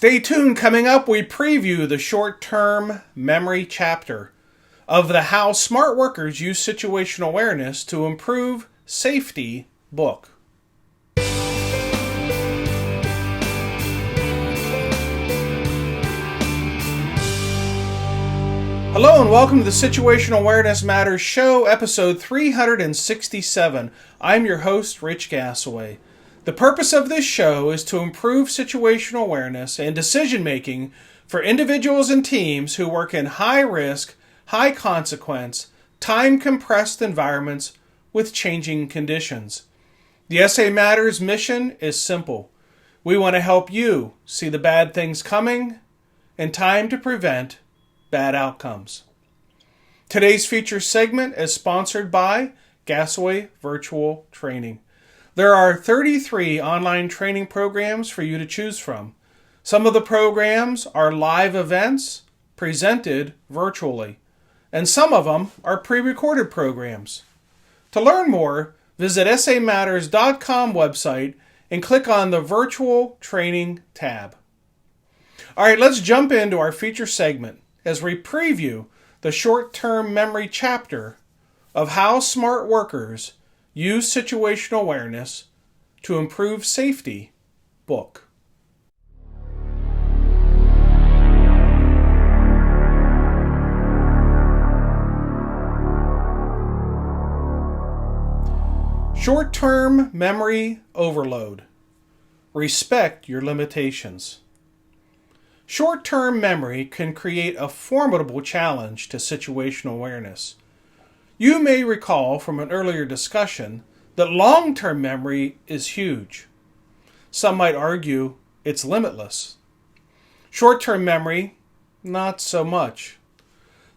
Stay tuned. Coming up, we preview the short-term memory chapter of the How Smart Workers Use Situational Awareness to Improve Safety book. Hello and welcome to the Situational Awareness Matters Show, episode 367. I'm your host, Rich Gassaway. The purpose of this show is to improve situational awareness and decision-making for individuals and teams who work in high-risk, high-consequence, time-compressed environments with changing conditions. The SA Matters mission is simple. We want to help you see the bad things coming and time to prevent bad outcomes. Today's feature segment is sponsored by Gassaway Virtual Training. There are 33 online training programs for you to choose from. Some of the programs are live events presented virtually, and some of them are pre-recorded programs. To learn more, visit samatters.com website and click on the Virtual Training tab. All right, let's jump into our feature segment as we preview the short-term memory chapter of How Smart Workers Use Situational Awareness to Improve Safety book. Short-term memory overload. Respect your limitations. Short-term memory can create a formidable challenge to situational awareness. You may recall from an earlier discussion that long-term memory is huge. Some might argue it's limitless. Short-term memory, not so much.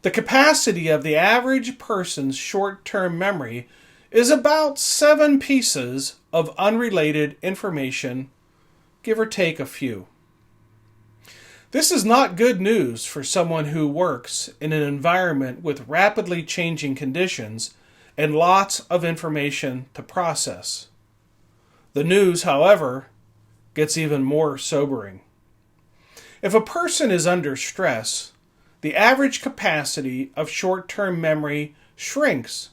The capacity of the average person's short-term memory is about 7 pieces of unrelated information, give or take a few. This is not good news for someone who works in an environment with rapidly changing conditions and lots of information to process. The news, however, gets even more sobering. If a person is under stress, the average capacity of short-term memory shrinks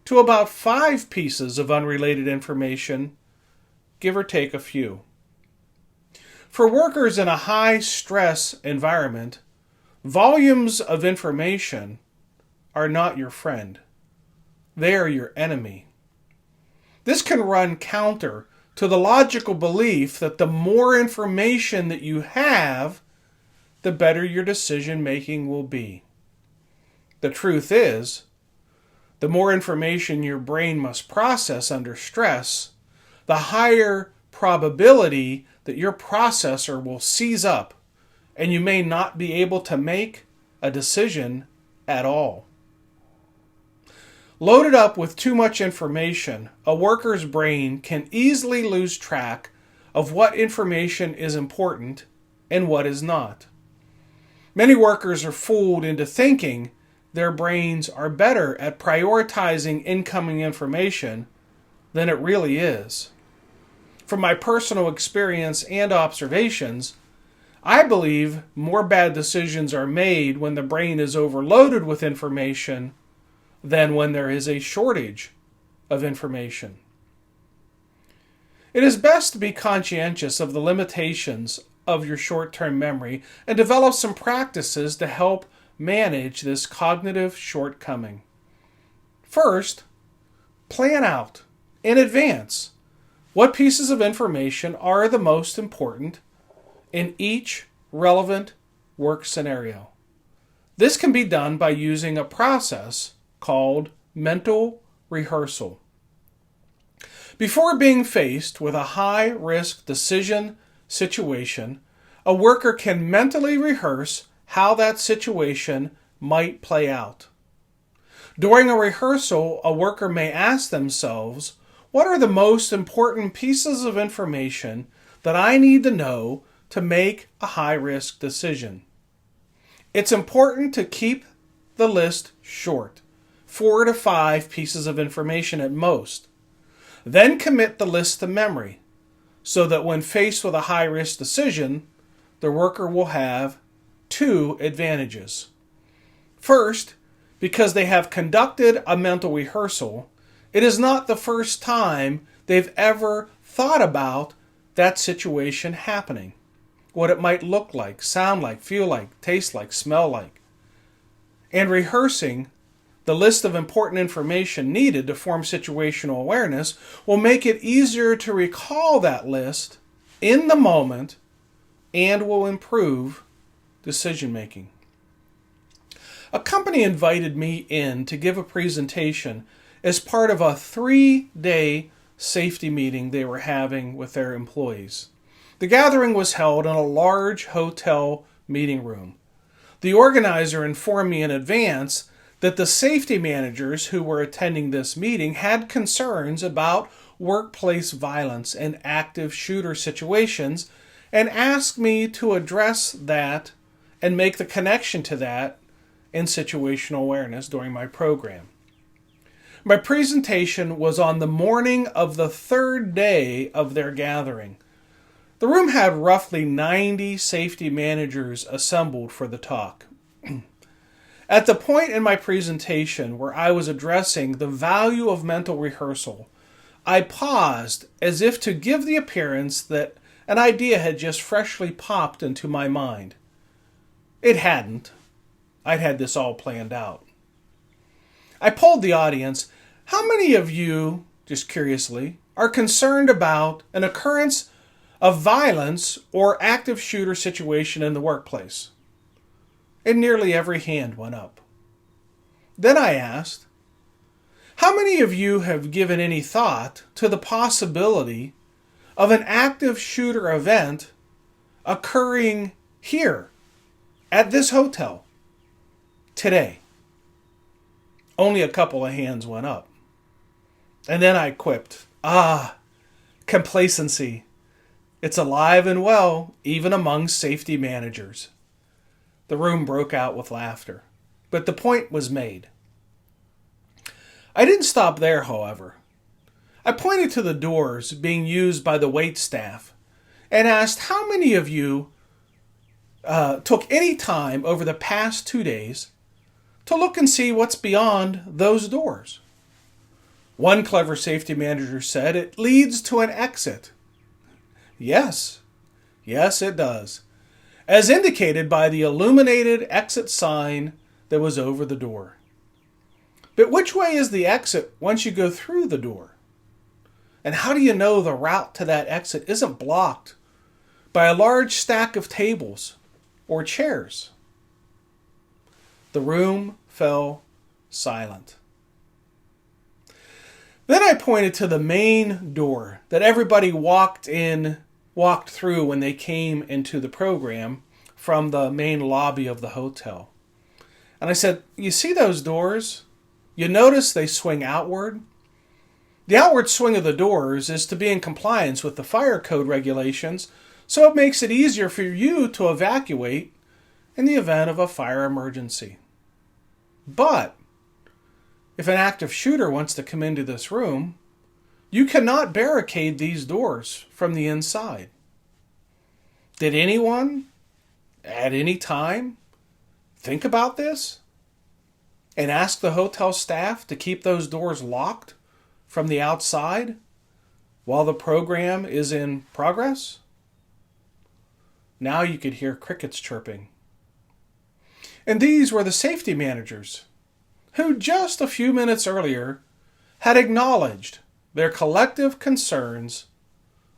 to about 5 pieces of unrelated information, give or take a few. For workers in a high-stress environment, volumes of information are not your friend. They are your enemy. This can run counter to the logical belief that the more information that you have, the better your decision-making will be. The truth is, the more information your brain must process under stress, the higher probability that your processor will seize up and you may not be able to make a decision at all. Loaded up with too much information, a worker's brain can easily lose track of what information is important and what is not. Many workers are fooled into thinking their brains are better at prioritizing incoming information than it really is. From my personal experience and observations, I believe more bad decisions are made when the brain is overloaded with information than when there is a shortage of information. It is best to be conscientious of the limitations of your short-term memory and develop some practices to help manage this cognitive shortcoming. First, plan out in advance what pieces of information are the most important in each relevant work scenario. This can be done by using a process called mental rehearsal. Before being faced with a high-risk decision situation, a worker can mentally rehearse how that situation might play out. During a rehearsal, a worker may ask themselves, what are the most important pieces of information that I need to know to make a high-risk decision? It's important to keep the list short, 4 to 5 pieces of information at most. Then commit the list to memory, so that when faced with a high-risk decision, the worker will have two advantages. First, because they have conducted a mental rehearsal, it is not the first time they've ever thought about that situation happening, what it might look like, sound like, feel like, taste like, smell like. And rehearsing the list of important information needed to form situational awareness will make it easier to recall that list in the moment and will improve decision making. A company invited me in to give a presentation as part of a 3-day safety meeting they were having with their employees. The gathering was held in a large hotel meeting room. The organizer informed me in advance that the safety managers who were attending this meeting had concerns about workplace violence and active shooter situations and asked me to address that and make the connection to that in situational awareness during my program. My presentation was on the morning of the 3rd day of their gathering. The room had roughly 90 safety managers assembled for the talk. At the point in my presentation where I was addressing the value of mental rehearsal, I paused as if to give the appearance that an idea had just freshly popped into my mind. It hadn't. I'd had this all planned out. I polled the audience, how many of you, just curiously, are concerned about an occurrence of violence or active shooter situation in the workplace? And nearly every hand went up. Then I asked, how many of you have given any thought to the possibility of an active shooter event occurring here at this hotel today? Only a couple of hands went up. And then I quipped, complacency. It's alive and well, even among safety managers. The room broke out with laughter, but the point was made. I didn't stop there, however. I pointed to the doors being used by the wait staff and asked how many of you took any time over the past 2 days to look and see what's beyond those doors. One clever safety manager said it leads to an exit. Yes, it does, as indicated by the illuminated exit sign that was over the door. But which way is the exit once you go through the door? And how do you know the route to that exit isn't blocked by a large stack of tables or chairs? The room fell silent. Then I pointed to the main door that everybody walked through when they came into the program from the main lobby of the hotel. And I said, you see those doors? You notice they swing outward? The outward swing of the doors is to be in compliance with the fire code regulations, so it makes it easier for you to evacuate in the event of a fire emergency. But if an active shooter wants to come into this room, you cannot barricade these doors from the inside. Did anyone, at any time, think about this and ask the hotel staff to keep those doors locked from the outside while the program is in progress? Now you could hear crickets chirping. And these were the safety managers who just a few minutes earlier had acknowledged their collective concerns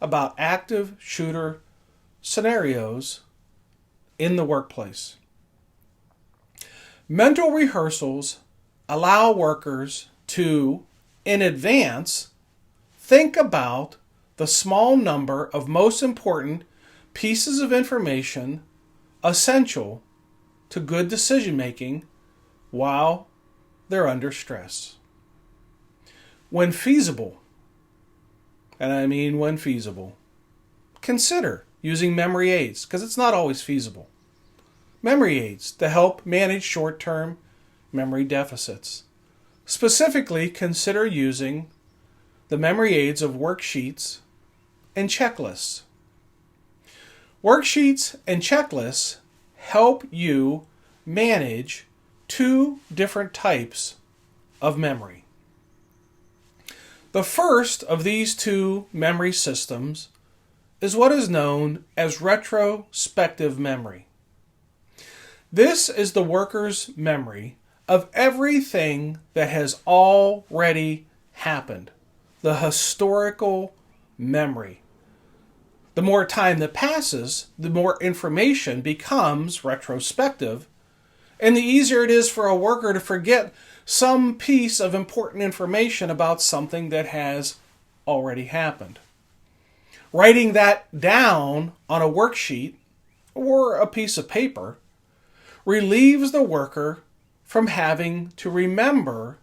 about active shooter scenarios in the workplace. Mental rehearsals allow workers to, in advance, think about the small number of most important pieces of information essential to good decision making while they're under stress. When feasible, and I mean when feasible, consider using memory aids, because it's not always feasible. Memory aids to help manage short-term memory deficits. Specifically, consider using the memory aids of worksheets and checklists. Worksheets and checklists help you manage two different types of memory. The first of these two memory systems is what is known as retrospective memory. This is the worker's memory of everything that has already happened, the historical memory. The more time that passes, the more information becomes retrospective, and the easier it is for a worker to forget some piece of important information about something that has already happened. Writing that down on a worksheet or a piece of paper relieves the worker from having to remember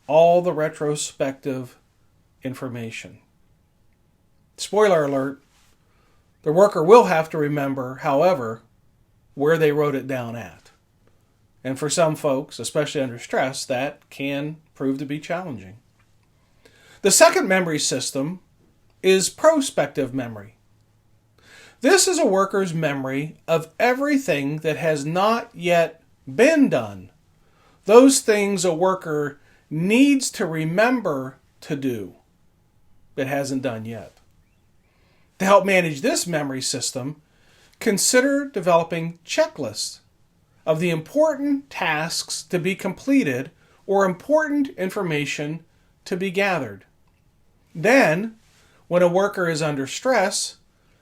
all the retrospective information. Spoiler alert, the worker will have to remember, however, where they wrote it down at. And for some folks, especially under stress, that can prove to be challenging. The second memory system is prospective memory. This is a worker's memory of everything that has not yet been done. Those things a worker needs to remember to do that hasn't done yet. To help manage this memory system, consider developing checklists of the important tasks to be completed or important information to be gathered. Then, when a worker is under stress,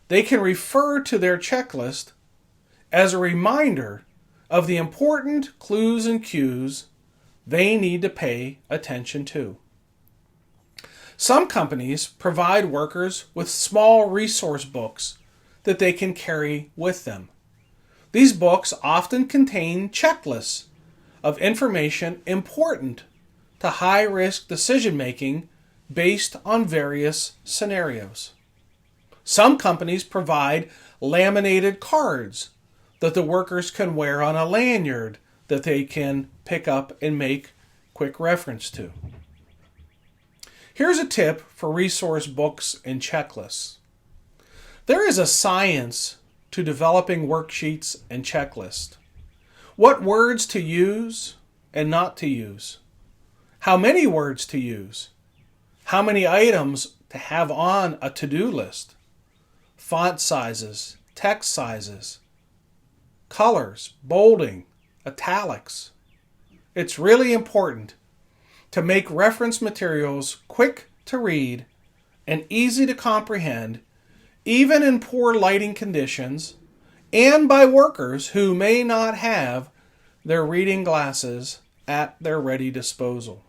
they can refer to their checklist as a reminder of the important clues and cues they need to pay attention to. Some companies provide workers with small resource books that they can carry with them. These books often contain checklists of information important to high-risk decision-making based on various scenarios. Some companies provide laminated cards that the workers can wear on a lanyard that they can pick up and make quick reference to. Here's a tip for resource books and checklists. There is a science to developing worksheets and checklists. What words to use and not to use. How many words to use. How many items to have on a to-do list. Font sizes, text sizes, colors, bolding, italics. It's really important to make reference materials quick to read and easy to comprehend, even in poor lighting conditions, and by workers who may not have their reading glasses at their ready disposal.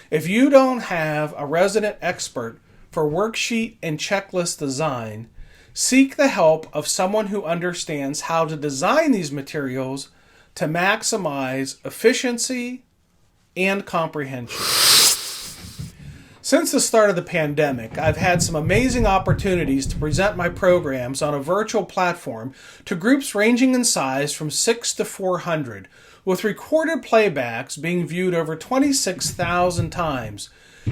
If you don't have a resident expert for worksheet and checklist design, seek the help of someone who understands how to design these materials to maximize efficiency and comprehension. Since the start of the pandemic, I've had some amazing opportunities to present my programs on a virtual platform to groups ranging in size from 6 to 400, with recorded playbacks being viewed over 26,000 times.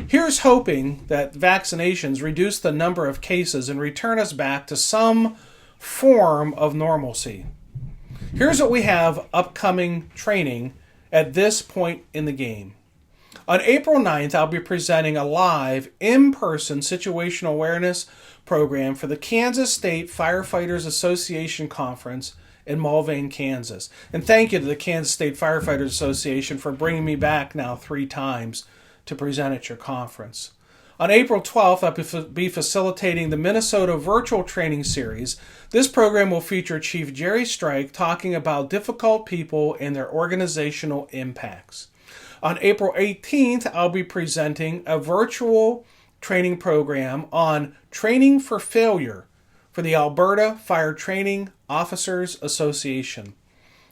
Here's hoping that vaccinations reduce the number of cases and return us back to some form of normalcy. Here's what we have upcoming training at this point in the game. On April 9th, I'll be presenting a live, in-person situational awareness program for the Kansas State Firefighters Association Conference in Mulvane, Kansas. And thank you to the Kansas State Firefighters Association for bringing me back now 3 times to present at your conference. On April 12th, I'll be facilitating the Minnesota Virtual Training Series. This program will feature Chief Jerry Strike talking about difficult people and their organizational impacts. On April 18th, I'll be presenting a virtual training program on training for failure for the Alberta Fire Training Officers Association.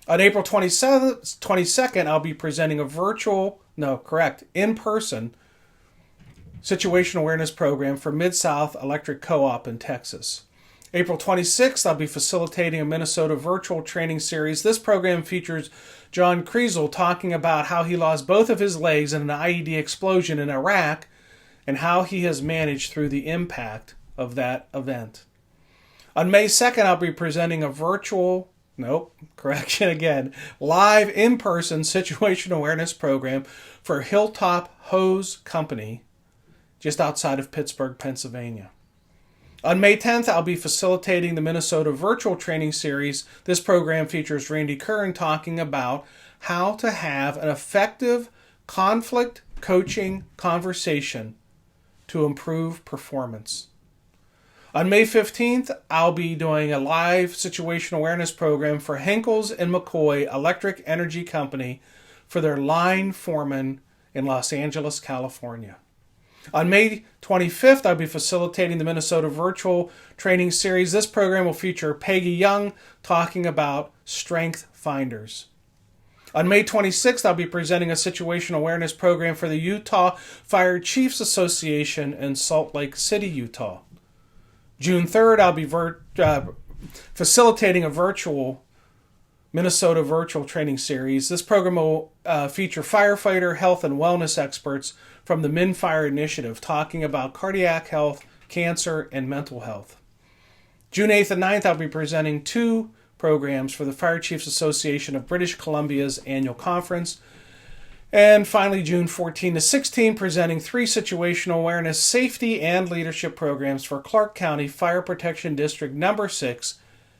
On April 22nd, I'll be presenting a in-person situational awareness program for Mid-South Electric Co-op in Texas. April 26th, I'll be facilitating a Minnesota virtual training series. This program features John Kriesel talking about how he lost both of his legs in an IED explosion in Iraq and how he has managed through the impact of that event. On May 2nd, I'll be presenting a live in-person situational awareness program for Hilltop Hose Company just outside of Pittsburgh, Pennsylvania. On May 10th, I'll be facilitating the Minnesota Virtual Training Series. This program features Randy Curran talking about how to have an effective conflict coaching conversation to improve performance. On May 15th, I'll be doing a live situational awareness program for Henkels & McCoy Electric Energy Company for their line foreman in Los Angeles, California. On May 25th, I'll be facilitating the Minnesota Virtual Training Series. This program will feature Peggy Young talking about Strength Finders. On May 26th, I'll be presenting a situational awareness program for the Utah Fire Chiefs Association in Salt Lake City, Utah. June 3rd, I'll be facilitating a virtual Minnesota Virtual Training Series. This program will feature firefighter, health, and wellness experts from the MinFire Initiative talking about cardiac health, cancer, and mental health. June 8th and 9th, I'll be presenting 2 programs for the Fire Chiefs Association of British Columbia's annual conference. And finally, June 14 to 16, presenting 3 situational awareness, safety, and leadership programs for Clark County Fire Protection District Number 6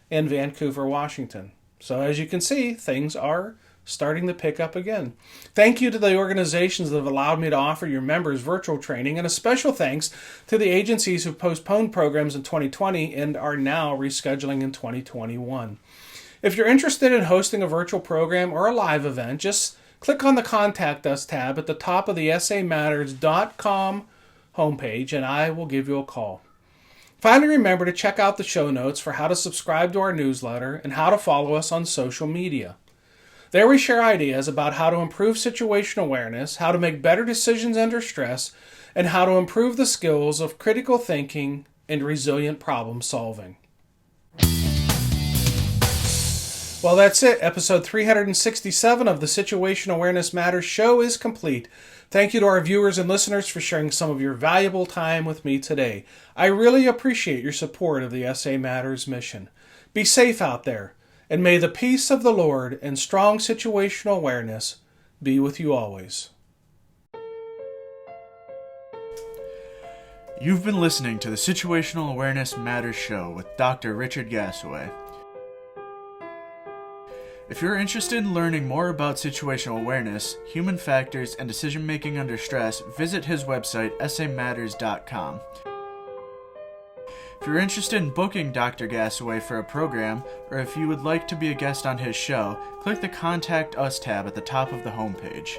in Vancouver, Washington. So as you can see, things are starting to pick up again. Thank you to the organizations that have allowed me to offer your members virtual training, and a special thanks to the agencies who postponed programs in 2020 and are now rescheduling in 2021. If you're interested in hosting a virtual program or a live event, just click on the Contact Us tab at the top of the samatters.com homepage and I will give you a call. Finally, remember to check out the show notes for how to subscribe to our newsletter and how to follow us on social media. There we share ideas about how to improve situational awareness, how to make better decisions under stress, and how to improve the skills of critical thinking and resilient problem solving. Well, that's it. Episode 367 of the Situational Awareness Matters show is complete. Thank you to our viewers and listeners for sharing some of your valuable time with me today. I really appreciate your support of the SA Matters mission. Be safe out there, and may the peace of the Lord and strong situational awareness be with you always. You've been listening to the Situational Awareness Matters show with Dr. Richard Gasaway. If you're interested in learning more about situational awareness, human factors, and decision-making under stress, visit his website, samatters.com. If you're interested in booking Dr. Gasaway for a program, or if you would like to be a guest on his show, click the Contact Us tab at the top of the homepage.